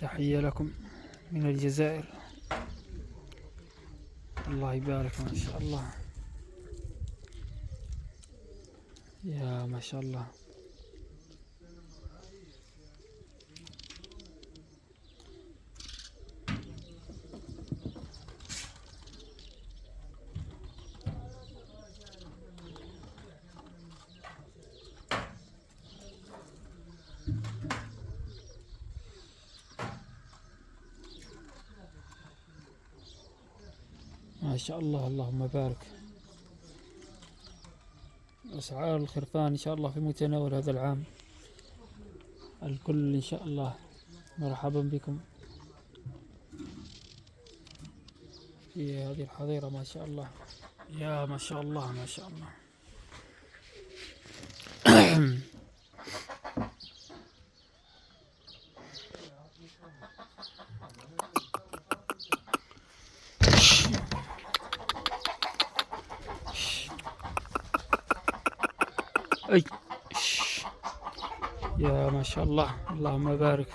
تحية لكم من الجزائر. الله يبارك ما شاء الله. يا ما شاء الله. ما شاء الله اللهم بارك. أسعار الخرفان إن شاء الله في متناول هذا العام الكل إن شاء الله. مرحبا بكم في هذه الحظيرة ما شاء الله. يا ما شاء الله ما شاء الله. أي يا ما شاء الله اللهم بارك.